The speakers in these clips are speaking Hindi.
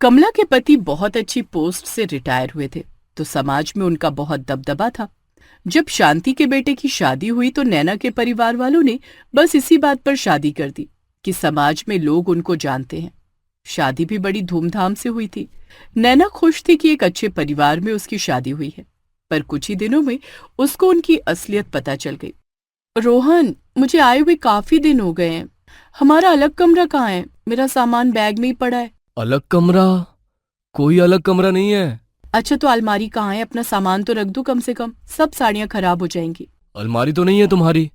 कमला के पति बहुत अच्छी पोस्ट से रिटायर हुए थे, तो समाज में उनका बहुत दबदबा था। जब शांति के बेटे की शादी हुई तो नैना के परिवार वालों ने बस इसी बात पर शादी कर दी कि समाज में लोग उनको जानते हैं। शादी भी बड़ी धूमधाम से हुई थी। नैना खुश थी कि एक अच्छे परिवार में उसकी शादी हुई है, पर कुछ ही दिनों में उसको उनकी असलियत पता चल गई। रोहन, मुझे आए हुए काफी दिन हो गए हैं। हमारा अलग कमरा कहाँ है? मेरा सामान बैग में ही पड़ा है। अलग कमरा? कोई अलग कमरा नहीं है। अच्छा, तो अलमारी कहाँ है? अपना सामान तो रख दो कम से कम, सब साड़ियाँ खराब हो जाएंगी। अलमारी तो नहीं है तुम्हारी,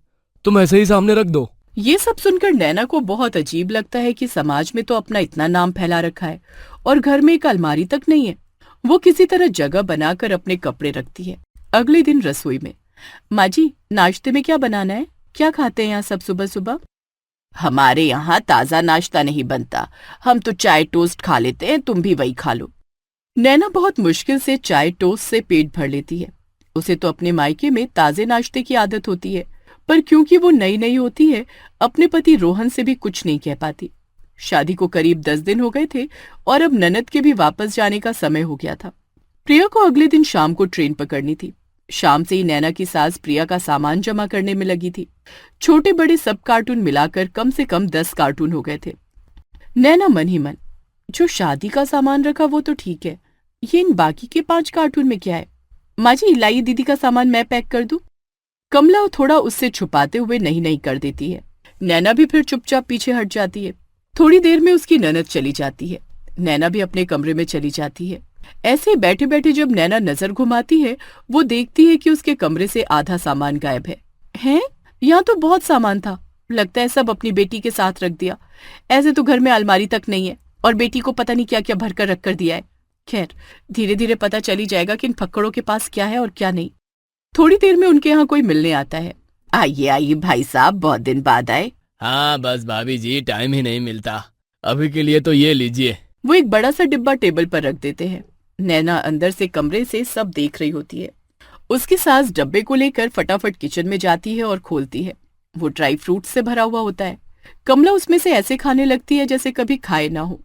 तुम ऐसे ही सामने रख दो। ये सब सुनकर नैना को बहुत अजीब लगता है कि समाज में तो अपना इतना नाम फैला रखा है और घर में एक अलमारी तक नहीं है। वो किसी तरह जगह बनाकर अपने कपड़े रखती है। अगले दिन रसोई में, माँ जी, नाश्ते में क्या बनाना है? क्या खाते हैं यहाँ सब सुबह सुबह? हमारे यहाँ ताज़ा नाश्ता नहीं बनता, हम तो चाय टोस्ट खा लेते हैं, तुम भी वही खा लो। नैना बहुत मुश्किल से चाय टोस्ट से पेट भर लेती है। उसे तो अपने मायके में ताज़े नाश्ते की आदत होती है, पर क्योंकि वो नई नई होती है, अपने पति रोहन से भी कुछ नहीं कह पाती। शादी को करीब 10 दिन हो गए थे और अब ननद के भी वापस जाने का समय हो गया था। प्रिया को अगले दिन शाम को ट्रेन पकड़नी थी। शाम से ही नैना की सास प्रिया का सामान जमा करने में लगी थी। छोटे बड़े सब कार्टून मिलाकर कम से कम 10 कार्टून हो गए थे। नैना मन ही मन, जो शादी का सामान रखा वो तो ठीक है, ये इन बाकी के 5 कार्टून में क्या है? माँ जी, लाइए दीदी का सामान मैं पैक कर दूं। कमला थोड़ा उससे छुपाते हुए नहीं नहीं कर देती है। नैना भी फिर चुपचाप पीछे हट जाती है। थोड़ी देर में उसकी ननद चली जाती है। नैना भी अपने कमरे में चली जाती है। ऐसे बैठे बैठे जब नैना नजर घुमाती है, वो देखती है कि उसके कमरे से आधा सामान गायब है। हैं? यहाँ तो बहुत सामान था, लगता है सब अपनी बेटी के साथ रख दिया। ऐसे तो घर में अलमारी तक नहीं है और बेटी को पता नहीं क्या क्या भरकर रख कर दिया है। खैर, धीरे धीरे पता चली जाएगा कि इन फक्कड़ों के पास क्या है और क्या नहीं। थोड़ी देर में उनके यहाँ कोई मिलने आता है। आइए आइए भाई साहब, बहुत दिन बाद आए। हाँ बस भाभी जी, टाइम ही नहीं मिलता। अभी के लिए तो ये लीजिए। वो एक बड़ा सा डिब्बा टेबल पर रख देते हैं। नैना अंदर से कमरे से सब देख रही होती है। उसकी सास डब्बे को लेकर फटाफट किचन में जाती है और खोलती है। वो ड्राई फ्रूट से भरा हुआ होता है। कमला उसमें से ऐसे खाने लगती है जैसे कभी खाए ना हो।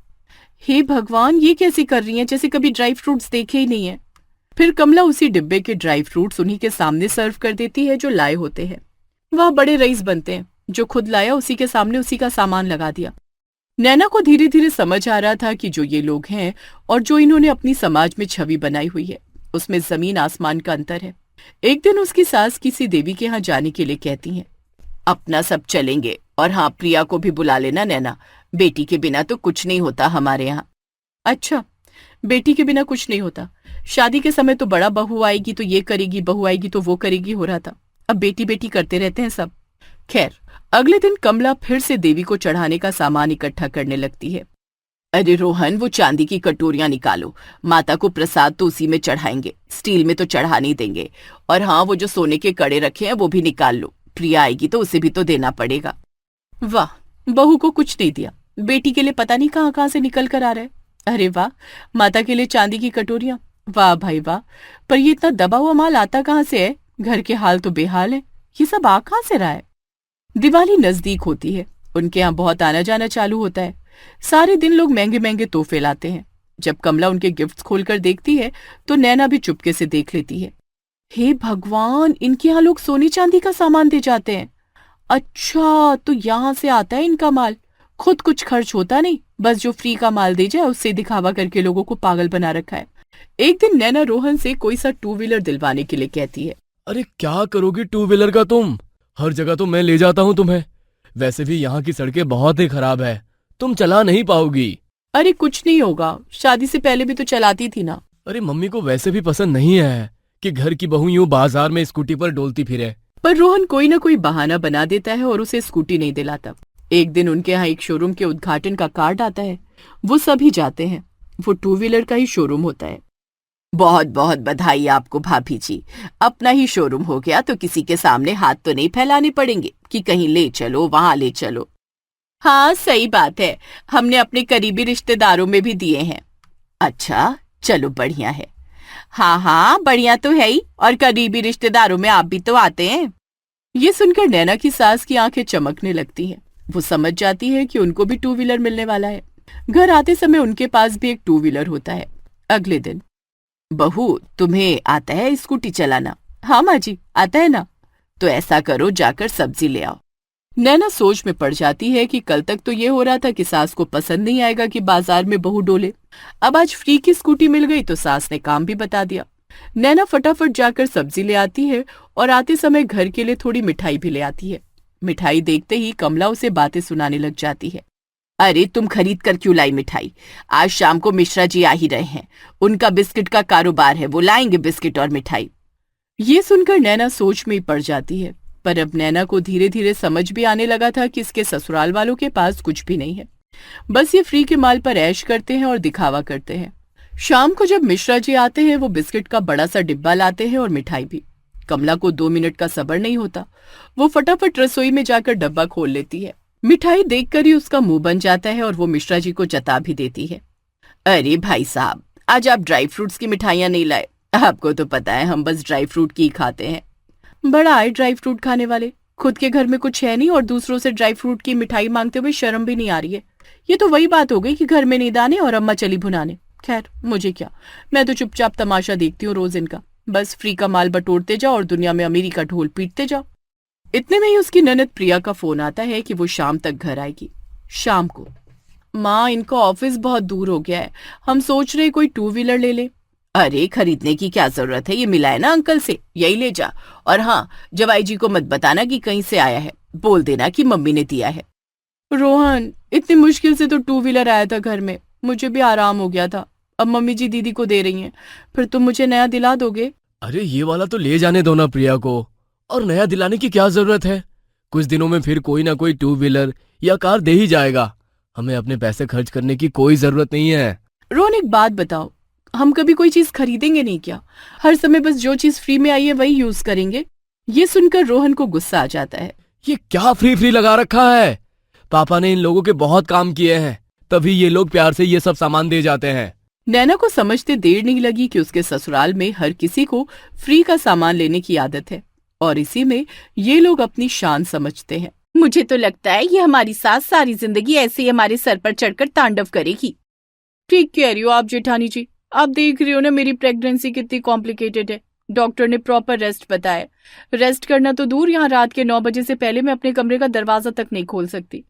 हे भगवान, ये कैसे कर रही हैं, जैसे कभी ड्राई फ्रूट्स देखे ही नहीं है। फिर कमला उसी डिब्बे के ड्राई फ्रूट्स उन्हीं के सामने सर्व कर देती है जो लाए होते हैं। वह बड़े रईस बनते हैं, जो खुद लाया उसी के सामने उसी का सामान लगा दिया। नैना को धीरे धीरे समझ आ रहा था कि जो ये लोग हैं और जो इन्होंने अपनी समाज में छवि बनाई हुई है, उसमें जमीन आसमान का अंतर है। एक दिन उसकी सास किसी देवी के यहाँ जाने के लिए कहती हैं, अपना सब चलेंगे और हाँ, प्रिया को भी बुला लेना नैना, बेटी के बिना तो कुछ नहीं होता हमारे यहाँ। अच्छा, बेटी के बिना कुछ नहीं होता? शादी के समय तो बड़ा बहू आएगी तो ये करेगी, बहू आएगी तो वो करेगी हो रहा था। अब बेटी बेटी करते रहते हैं सब। खैर, अगले दिन कमला फिर से देवी को चढ़ाने का सामान इकट्ठा करने लगती है। अरे रोहन, वो चांदी की कटोरियां निकालो, माता को प्रसाद तो उसी में चढ़ाएंगे, स्टील में तो चढ़ा नहीं देंगे। और हाँ, वो जो सोने के कड़े रखे हैं वो भी निकाल लो, प्रिया आएगी तो उसे भी तो देना पड़ेगा। वाह, बहू को कुछ नहीं दिया, बेटी के लिए पता नहीं कहाँ कहाँ से निकल कर आ रहा है। अरे वाह, माता के लिए चांदी की कटोरियां, वाह भाई वाह। पर ये इतना दबा हुआ माल आता कहाँ से है? घर के हाल तो बेहाल है, ये सब आ कहाँ से रहा है? दिवाली नजदीक होती है, उनके यहाँ बहुत आना जाना चालू होता है। सारे दिन लोग महंगे महंगे तोहफे लाते हैं। जब कमला उनके गिफ्ट्स खोलकर देखती है तो नैना भी चुपके से देख लेती है। हे भगवान, इनके यहाँ लोग सोने चांदी का सामान दे जाते हैं। अच्छा, तो यहाँ से आता है इनका माल। खुद कुछ खर्च होता नहीं, बस जो फ्री का माल दे जाए उससे दिखावा करके लोगों को पागल बना रखा है। एक दिन नैना रोहन से कोई सा 2 व्हीलर दिलवाने के लिए कहती है। अरे क्या करोगी 2 व्हीलर का तुम? हर जगह तो मैं ले जाता हूँ तुम्हें। वैसे भी यहाँ की सड़कें बहुत ही खराब है, तुम चला नहीं पाओगी। अरे कुछ नहीं होगा, शादी से पहले भी तो चलाती थी ना। अरे मम्मी को वैसे भी पसंद नहीं है कि घर की बहू यूं बाजार में स्कूटी पर डोलती फिरे। पर रोहन कोई ना कोई बहाना बना देता है और उसे स्कूटी नहीं दिलाता। एक दिन उनके यहाँ एक शोरूम के उद्घाटन का कार्ड आता है। वो सभी जाते हैं। वो 2 व्हीलर का ही शोरूम होता है। बहुत बहुत बधाई आपको भाभी जी, अपना ही शोरूम हो गया तो किसी के सामने हाथ तो नहीं फैलाने पड़ेंगे कि कहीं ले चलो वहां ले चलो। हाँ सही बात है, हमने अपने करीबी रिश्तेदारों में भी दिए हैं। अच्छा चलो बढ़िया है। हाँ हाँ बढ़िया तो है ही, और करीबी रिश्तेदारों में आप भी तो आते हैं। ये सुनकर नैना की सास की आंखें चमकने लगती हैं। वो समझ जाती है कि उनको भी 2 व्हीलर मिलने वाला है। घर आते समय उनके पास भी एक 2 व्हीलर होता है। अगले दिन, बहू तुम्हें आता है स्कूटी चलाना? हाँ माँ जी, आता है ना। तो ऐसा करो, जाकर सब्जी ले आओ। नैना सोच में पड़ जाती है कि कल तक तो ये हो रहा था कि सास को पसंद नहीं आएगा कि बाजार में बहू डोले। अब आज फ्री की स्कूटी मिल गई तो सास ने काम भी बता दिया। नैना फटाफट जाकर सब्जी ले आती है और आते समय घर के लिए थोड़ी मिठाई भी ले आती है। मिठाई देखते ही कमला उसे बातें सुनाने लग जाती है। अरे तुम खरीद कर क्यों लाई मिठाई? आज शाम को मिश्रा जी आ ही रहे हैं, उनका बिस्किट का कारोबार है, वो लाएंगे बिस्किट और मिठाई। ये सुनकर नैना सोच में ही पड़ जाती है, पर अब नैना को धीरे धीरे समझ भी आने लगा था कि इसके ससुराल वालों के पास कुछ भी नहीं है, बस ये फ्री के माल पर ऐश करते हैं और दिखावा करते हैं। शाम को जब मिश्रा जी आते हैं वो बिस्किट का बड़ा सा डिब्बा लाते हैं और मिठाई भी। कमला को 2 मिनट का सब्र नहीं होता, वो फटाफट रसोई में जाकर डब्बा खोल लेती है। मिठाई देखकर ही उसका मुंह बन जाता है और वो मिश्रा जी को जता भी देती है। अरे भाई साहब, आज आप ड्राई फ्रूट्स की मिठाइयां नहीं लाए? आपको तो पता है हम बस ड्राई फ्रूट की ही खाते हैं। बड़ा आए ड्राई फ्रूट खाने वाले, खुद के घर में कुछ है नहीं और दूसरों से ड्राई फ्रूट की मिठाई मांगते हुए शर्म भी नहीं आ रही है। ये तो वही बात हो गई कि घर में नहीं दाने और अम्मा चली भुनाने। खैर मुझे क्या, मैं तो चुपचाप तमाशा देखती हूँ रोज इनका। बस फ्री का माल बटोरते जाओ और दुनिया में अमीरी का ढोल पीटते जाओ। इतने में ही उसकी ननद प्रिया का फोन आता है कि वो शाम तक घर आएगी। शाम को, माँ इनका ऑफिस बहुत दूर हो गया है, हम सोच रहे कोई 2 व्हीलर ले ले। अरे खरीदने की क्या जरूरत है, ये मिला है ना अंकल से, यही ले जा। और हाँ, जवाई जी को मत बताना कि कहीं से आया है, बोल देना कि मम्मी ने दिया है। रोहन, इतनी मुश्किल से तो 2 व्हीलर आया था घर में, मुझे भी आराम हो गया था। अब मम्मी जी दीदी को दे रही हैं, फिर तुम मुझे नया दिला दोगे? अरे ये वाला तो ले जाने दो ना प्रिया को, और नया दिलाने की क्या जरूरत है? कुछ दिनों में फिर कोई ना कोई 2 व्हीलर या कार दे ही जाएगा, हमें अपने पैसे खर्च करने की कोई जरूरत नहीं है। रोहन एक बात बताओ, हम कभी कोई चीज खरीदेंगे नहीं क्या? हर समय बस जो चीज फ्री में आई है वही यूज करेंगे। ये सुनकर रोहन को गुस्सा आ जाता है। ये क्या फ्री फ्री लगा रखा है? पापा ने इन लोगों के बहुत काम किए हैं, तभी ये लोग प्यार से ये सब सामान दे जाते हैं। नैना को समझते देर नहीं लगी कि उसके ससुराल में हर किसी को फ्री का सामान लेने की आदत है और इसी में ये लोग अपनी शान समझते हैं। मुझे तो लगता है ये हमारी सास सारी जिंदगी ऐसे ही हमारे सर पर चढ़कर तांडव करेगी। ठीक कह रही हो आप जेठानी जी, आप देख रही हो ना मेरी प्रेगनेंसी कितनी कॉम्प्लिकेटेड है। डॉक्टर ने प्रॉपर रेस्ट बताया। रेस्ट करना तो दूर, यहाँ रात के 9 बजे से पहले मैं अपने कमरे का दरवाजा तक नहीं खोल सकती।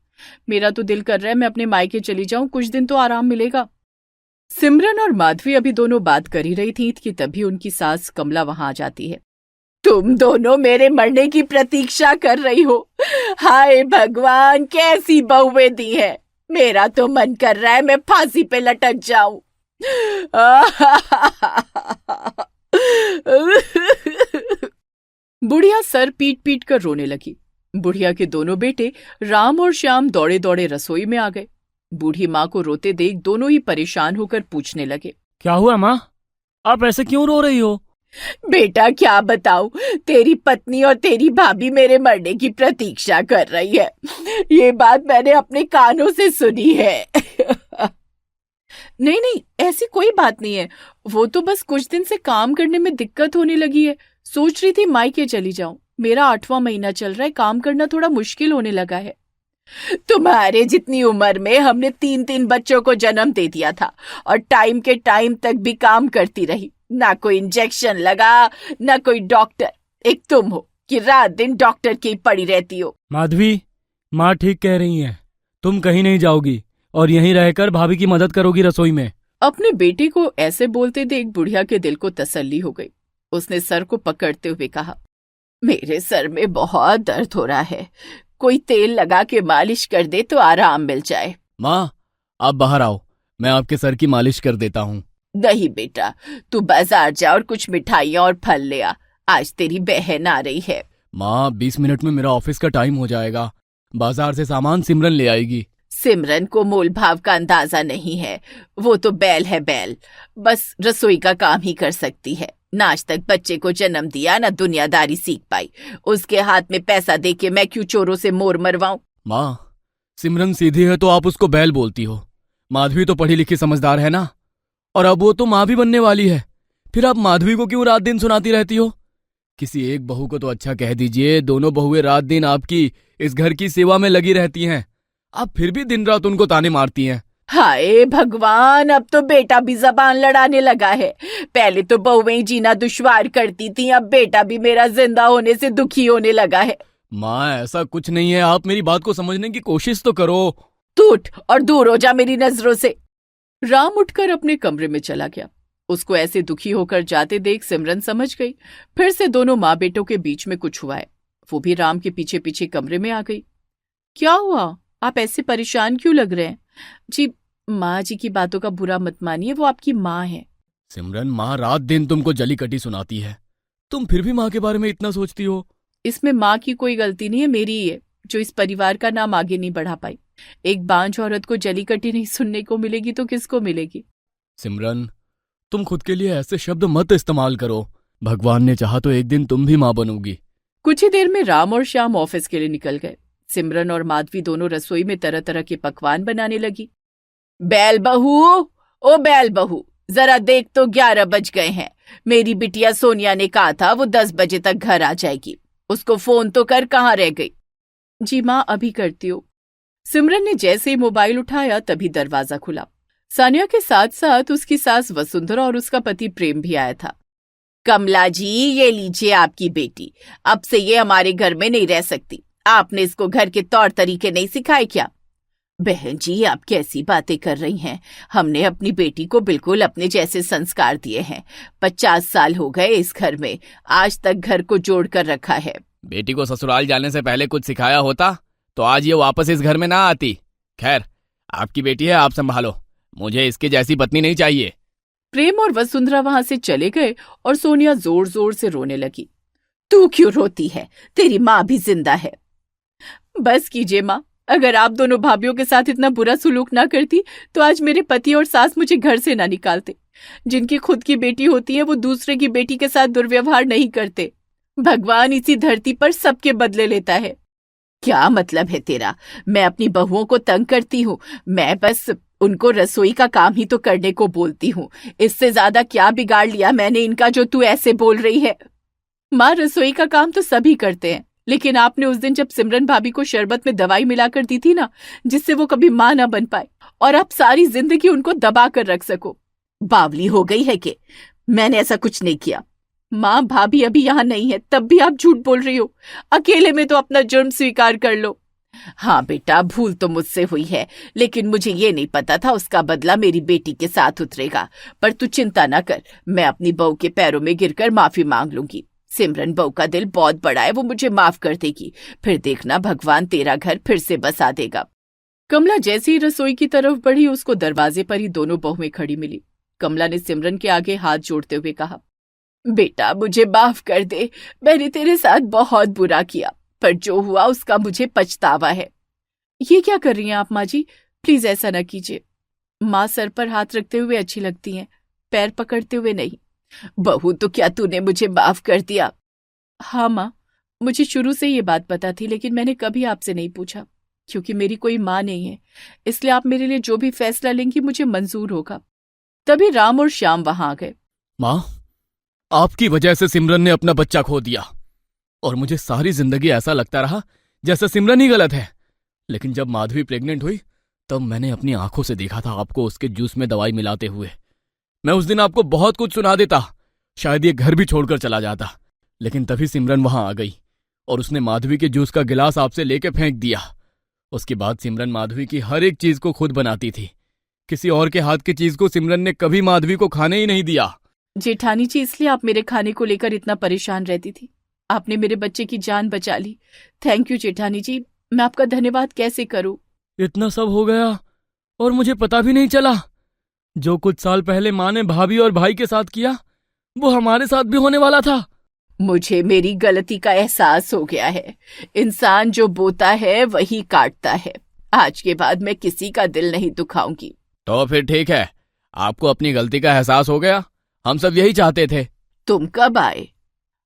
मेरा तो दिल कर रहा है मैं अपने मायके चली जाऊं, कुछ दिन तो आराम मिलेगा। सिमरन और माधवी अभी दोनों बात कर ही रही थी कि तभी उनकी सास कमला वहां आ जाती है। तुम दोनों मेरे मरने की प्रतीक्षा कर रही हो? हाय भगवान, कैसी बहुएं दी है। मेरा तो मन कर रहा है मैं फांसी पे लटक जाऊं। बुढ़िया सर पीट पीट कर रोने लगी। बुढ़िया के दोनों बेटे राम और श्याम दौड़े दौड़े रसोई में आ गए। बूढ़ी माँ को रोते देख दोनों ही परेशान होकर पूछने लगे, क्या हुआ माँ, आप ऐसे क्यों रो रही हो? बेटा क्या बताऊं, तेरी पत्नी और तेरी भाभी मेरे मरने की प्रतीक्षा कर रही है। ये बात मैंने अपने कानों से सुनी है। नहीं नहीं, ऐसी कोई बात नहीं है, वो तो बस कुछ दिन से काम करने में दिक्कत होने लगी है, सोच रही थी मायके चली जाऊं। मेरा 8वां महीना चल रहा है, काम करना थोड़ा मुश्किल होने लगा है। तुम्हारे जितनी उम्र में हमने 3-3 बच्चों को जन्म दे दिया था और टाइम के टाइम तक भी काम करती रही। ना कोई इंजेक्शन लगा, ना कोई डॉक्टर। एक तुम हो कि रात दिन डॉक्टर की पड़ी रहती हो। माधवी, माँ ठीक कह रही हैं, तुम कहीं नहीं जाओगी और यहीं रहकर भाभी की मदद करोगी रसोई में। अपने बेटे को ऐसे बोलते देख बुढ़िया के दिल को तसल्ली हो गई। उसने सर को पकड़ते हुए कहा, मेरे सर में बहुत दर्द हो रहा है, कोई तेल लगा के मालिश कर दे तो आराम मिल जाए। माँ आप बाहर आओ, मैं आपके सर की मालिश कर देता हूँ। नहीं बेटा, तू बाजार जा और कुछ मिठाइयाँ और फल ले आ, आज तेरी बहन आ रही है। माँ 20 मिनट में मेरा ऑफिस का टाइम हो जाएगा, बाजार से सामान सिमरन ले आएगी। सिमरन को मोल भाव का अंदाजा नहीं है, वो तो बैल है बैल, बस रसोई का काम ही कर सकती है। ना आज तक बच्चे को जन्म दिया, ना दुनियादारी सीख पाई। उसके हाथ में पैसा देके मैं क्यों चोरों से मोर मरवाऊं? माँ सिमरन सीधी है तो आप उसको बैल बोलती हो, माधवी तो पढ़ी लिखी समझदार है ना, और अब वो तो माँ भी बनने वाली है, फिर आप माधवी को क्यों रात दिन सुनाती रहती हो? किसी एक बहू को तो अच्छा कह दीजिए, दोनों बहुएं रात दिन आपकी इस घर की सेवा में लगी रहती हैं, आप फिर भी दिन रात उनको ताने मारती हैं। हाय भगवान, अब तो बेटा भी जबान लड़ाने लगा है। पहले तो बहुएं जीना दुश्वार करती थी, अब बेटा भी मेरा जिंदा होने से दुखी होने लगा है। माँ ऐसा कुछ नहीं है, आप मेरी बात को समझने की कोशिश तो करो। तू उठ और दूर हो जा मेरी नजरों से। राम उठकर अपने कमरे में चला गया। उसको ऐसे दुखी होकर जाते देख सिमरन समझ गई फिर से दोनों माँ बेटों के बीच में कुछ हुआ है। वो भी राम के पीछे पीछे कमरे में आ गई। क्या हुआ, आप ऐसे परेशान क्यों लग रहे हैं? जी, माँ जी की बातों का बुरा मत मानिए, वो आपकी माँ है। सिमरन, माँ रात दिन तुमको जली कटी सुनाती है, तुम फिर भी माँ के बारे में इतना सोचती हो। इसमें माँ की कोई गलती नहीं है, मेरी ही है जो इस परिवार का नाम आगे नहीं बढ़ा पाई। एक बांझ औरत को जली कटी नहीं सुनने को मिलेगी तो किसको मिलेगी? सिमरन, तुम खुद के लिए ऐसे शब्द मत इस्तेमाल करो। भगवान ने चाहा तो एक दिन तुम भी माँ बनोगी। कुछ ही देर में राम और श्याम ऑफिस के लिए निकल गए। सिमरन और माधवी दोनों रसोई में तरह तरह के पकवान बनाने लगी। बैल बहू, ओ बैल बहू, जरा देख तो 11 बज गए हैं। मेरी बिटिया सोनिया ने कहा था वो 10 बजे तक घर आ जाएगी, उसको फोन तो कर, कहाँ रह गई? जी माँ, अभी करती हूँ। सिमरन ने जैसे ही मोबाइल उठाया तभी दरवाजा खुला। सानिया के साथ साथ उसकी सास वसुंधरा और उसका पति प्रेम भी आया था। कमला जी, ये लीजिए आपकी बेटी, अब से ये हमारे घर में नहीं रह सकती। आपने इसको घर के तौर तरीके नहीं सिखाए क्या? बहन जी, आप कैसी बातें कर रही हैं? हमने अपनी बेटी को बिल्कुल अपने जैसे संस्कार दिए हैं। 50 साल हो गए इस घर में, आज तक घर को जोड़ कर रखा है। बेटी को ससुराल जाने से पहले कुछ सिखाया होता तो आज ये वापस इस घर में ना आती। खैर, आपकी बेटी है, आप संभालो, मुझे इसकी जैसी पत्नी नहीं चाहिए। प्रेम और वसुंधरा वहां से चले गए और सोनिया जोर जोर से रोने लगी। तू क्यों रोती है? तेरी माँ भी जिंदा है। बस कीजिए माँ, अगर आप दोनों भाभीियों के साथ इतना बुरा सुलूक ना करती तो आज मेरे पति और सास मुझे घर से ना निकालते। जिनकी खुद की बेटी होती है वो दूसरे की बेटी के साथ दुर्व्यवहार नहीं करते। भगवान इसी धरती पर सबके बदले लेता है। क्या मतलब है तेरा? मैं अपनी बहुओं को तंग करती हूँ? मैं बस उनको रसोई का काम ही तो करने को बोलती हूँ। इससे ज्यादा क्या बिगाड़ लिया मैंने इनका जो तू ऐसे बोल रही है? माँ, रसोई का काम तो सभी करते हैं, लेकिन आपने उस दिन जब सिमरन भाभी को शरबत में दवाई मिलाकर दी थी ना, जिससे वो कभी माँ ना बन पाए, और आप सारी जिंदगी उनको दबा कर रख सको। बावली हो गई है कि मैंने ऐसा कुछ नहीं किया। माँ, भाभी अभी यहाँ नहीं है, तब भी आप झूठ बोल रही हो। अकेले में तो अपना जुर्म स्वीकार कर लो। हाँ बेटा, भूल तो मुझसे हुई है, लेकिन मुझे ये नहीं पता था उसका बदला मेरी बेटी के साथ उतरेगा। पर तू चिंता न कर, मैं अपनी बहू के पैरों में गिरकर माफी मांग लूंगी। सिमरन बहू का दिल बहुत बड़ा है, वो मुझे माफ कर देगी। फिर देखना, भगवान तेरा घर फिर से बसा देगा। कमला जैसे ही रसोई की तरफ बढ़ी, उसको दरवाजे पर ही दोनों बहुएं खड़ी मिली। कमला ने सिमरन के आगे हाथ जोड़ते हुए कहा, बेटा मुझे माफ कर दे, मैंने तेरे साथ बहुत बुरा किया, पर जो हुआ उसका मुझे पछतावा है। ये क्या कर रही हैं आप माँ जी? प्लीज ऐसा न कीजिए। माँ सर पर हाथ रखते हुए अच्छी लगती हैं, पैर पकड़ते हुए नहीं। बहू, तो क्या तूने मुझे माफ कर दिया? हाँ माँ, मुझे शुरू से ये बात पता थी, लेकिन मैंने कभी आपसे नहीं पूछा, क्योंकि मेरी कोई माँ नहीं है। इसलिए आप मेरे लिए जो भी फैसला लेंगी मुझे मंजूर होगा। तभी राम और श्याम वहां आ गए। माँ, आपकी वजह से सिमरन ने अपना बच्चा खो दिया, और मुझे सारी जिंदगी ऐसा लगता रहा जैसे सिमरन ही गलत है। लेकिन जब माधवी प्रेग्नेंट हुई तब मैंने अपनी आंखों से देखा था आपको उसके जूस में दवाई मिलाते हुए। मैं उस दिन आपको बहुत कुछ सुना देता, शायद ये घर भी छोड़कर चला जाता, लेकिन तभी सिमरन वहां आ गई और उसने माधवी के जूस का गिलास आपसे लेके फेंक दिया। उसके बाद सिमरन माधवी की हर एक चीज को खुद बनाती थी। किसी और के हाथ की चीज को सिमरन ने कभी माधवी को खाने ही नहीं दिया। जेठानी जी, इसलिए आप मेरे खाने को लेकर इतना परेशान रहती थी। आपने मेरे बच्चे की जान बचा ली। थैंक यू जेठानी जी, मैं आपका धन्यवाद कैसे करूं? इतना सब हो गया और मुझे पता भी नहीं चला। जो कुछ साल पहले माँ ने भाभी और भाई के साथ किया वो हमारे साथ भी होने वाला था। मुझे मेरी गलती का एहसास हो गया है। इंसान जो बोता है वही काटता है। आज के बाद मैं किसी का दिल नहीं दुखाऊंगी। तो फिर ठीक है, आपको अपनी गलती का एहसास हो गया, हम सब यही चाहते थे। तुम कब आए?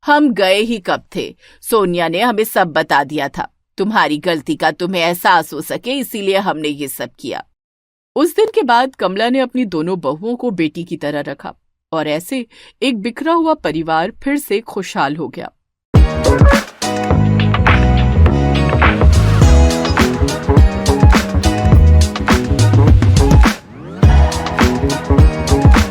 हम गए ही कब थे? सोनिया ने हमें सब बता दिया था। तुम्हारी गलती का तुम्हें एहसास हो सके, इसीलिए हमने ये सब किया। उस दिन के बाद कमला ने अपनी दोनों बहुओं को बेटी की तरह रखा और ऐसे एक बिखरा हुआ परिवार फिर से खुशहाल हो गया।